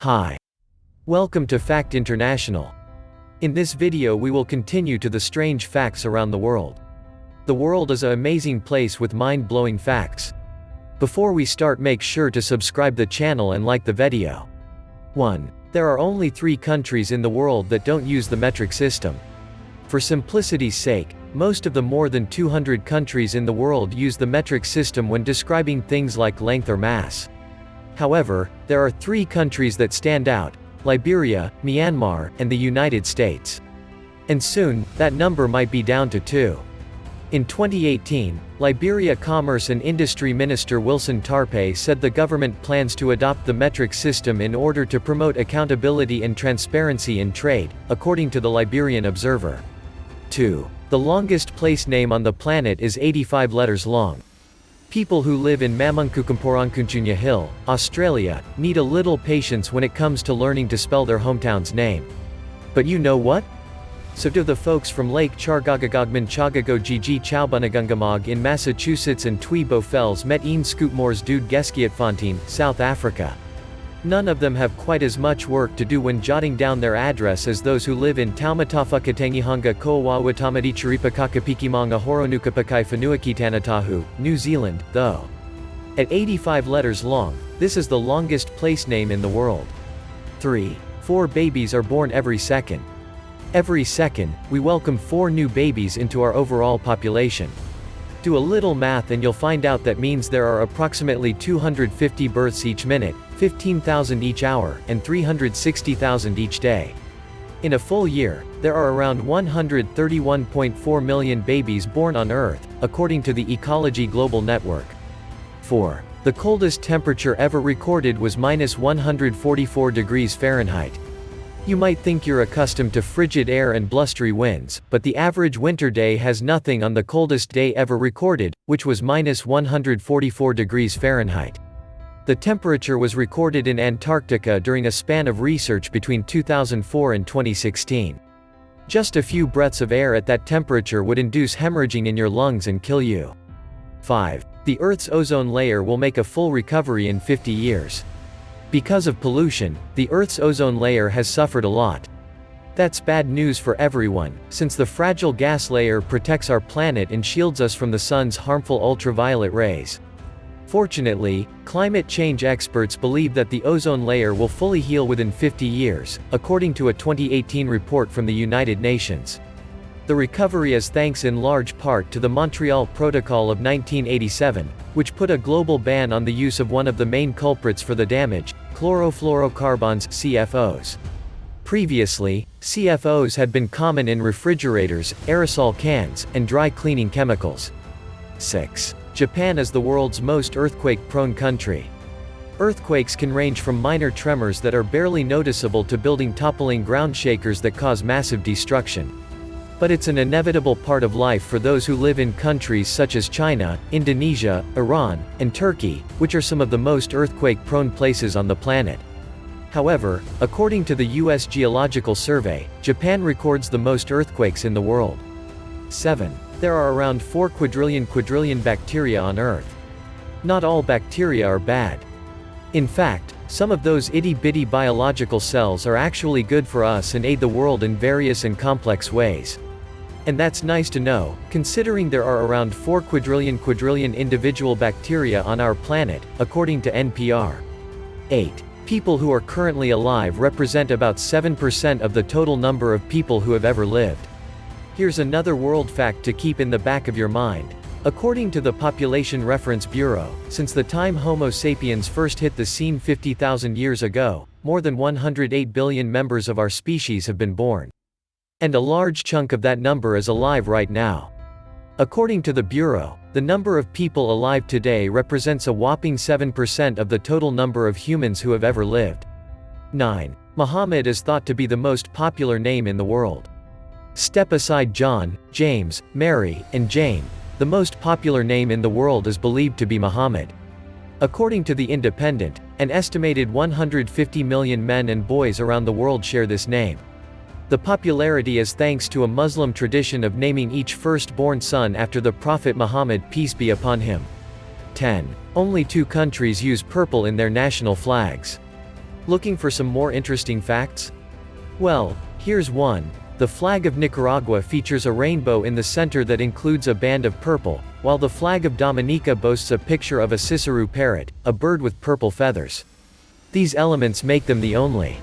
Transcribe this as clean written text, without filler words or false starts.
Hi. Welcome to Fact International. In this video we will continue to the strange facts around the world. The world is an amazing place with mind-blowing facts. Before we start, make sure to subscribe the channel and like the video. 1. There are only 3 countries in the world that don't use the metric system. For simplicity's sake, most of the more than 200 countries in the world use the metric system when describing things like length or mass. However, there are 3 countries that stand out: Liberia, Myanmar, and the United States. And soon, that number might be down to 2. In 2018, Liberia Commerce and Industry Minister Wilson Tarpe said the government plans to adopt the metric system in order to promote accountability and transparency in trade, according to the Liberian Observer. 2. The longest place name on the planet is 85 letters long. People who live in Mamunkukumporankunchunya Hill, Australia, need a little patience when it comes to learning to spell their hometown's name. But you know what? So do the folks from Lake Chargagagogman Chagago Gigi Chowbunagungamog in Massachusetts and Tweebo Fells met een Scootmore's Dude Geskiatfontein, South Africa. None of them have quite as much work to do when jotting down their address as those who live in Taumatafukatangihanga Koawawatamadichiripakakapikimanga Horonukapakai Fanuakitanatahu, New Zealand, though. At 85 letters long, this is the longest place name in the world. 3. 4 babies are born every second. Every second, we welcome 4 new babies into our overall population. Do a little math and you'll find out that means there are approximately 250 births each minute, 15,000 each hour, and 360,000 each day. In a full year, there are around 131.4 million babies born on Earth, according to the Ecology Global Network. 4. The coldest temperature ever recorded was -144 degrees Fahrenheit. You might think you're accustomed to frigid air and blustery winds, but the average winter day has nothing on the coldest day ever recorded, which was -144 degrees Fahrenheit. The temperature was recorded in Antarctica during a span of research between 2004 and 2016. Just a few breaths of air at that temperature would induce hemorrhaging in your lungs and kill you. 5. The Earth's ozone layer will make a full recovery in 50 years. Because of pollution, the Earth's ozone layer has suffered a lot. That's bad news for everyone, since the fragile gas layer protects our planet and shields us from the sun's harmful ultraviolet rays. Fortunately, climate change experts believe that the ozone layer will fully heal within 50 years, according to a 2018 report from the United Nations. The recovery is thanks in large part to the Montreal Protocol of 1987, which put a global ban on the use of one of the main culprits for the damage, chlorofluorocarbons (CFOs). Previously, CFOs had been common in refrigerators, aerosol cans, and dry cleaning chemicals. 6. Japan is the world's most earthquake-prone country. Earthquakes can range from minor tremors that are barely noticeable to building toppling ground shakers that cause massive destruction. But it's an inevitable part of life for those who live in countries such as China, Indonesia, Iran, and Turkey, which are some of the most earthquake-prone places on the planet. However, according to the U.S. Geological Survey, Japan records the most earthquakes in the world. 7. There are around 4 quadrillion bacteria on Earth. Not all bacteria are bad. In fact, some of those itty-bitty biological cells are actually good for us and aid the world in various and complex ways. And that's nice to know, considering there are around 4 quadrillion individual bacteria on our planet, according to NPR. 8. People who are currently alive represent about 7% of the total number of people who have ever lived. Here's another world fact to keep in the back of your mind. According to the Population Reference Bureau, since the time Homo sapiens first hit the scene 50,000 years ago, more than 108 billion members of our species have been born. And a large chunk of that number is alive right now. According to the Bureau, the number of people alive today represents a whopping 7% of the total number of humans who have ever lived. 9. Muhammad is thought to be the most popular name in the world. Step aside John, James, Mary, and Jane. The most popular name in the world is believed to be Muhammad. According to The Independent, an estimated 150 million men and boys around the world share this name. The popularity is thanks to a Muslim tradition of naming each firstborn son after the Prophet Muhammad, peace be upon him. 10. Only 2 countries use purple in their national flags. Looking for some more interesting facts? Well, here's one. The flag of Nicaragua features a rainbow in the center that includes a band of purple, while the flag of Dominica boasts a picture of a ciceroo parrot, a bird with purple feathers. These elements make them the only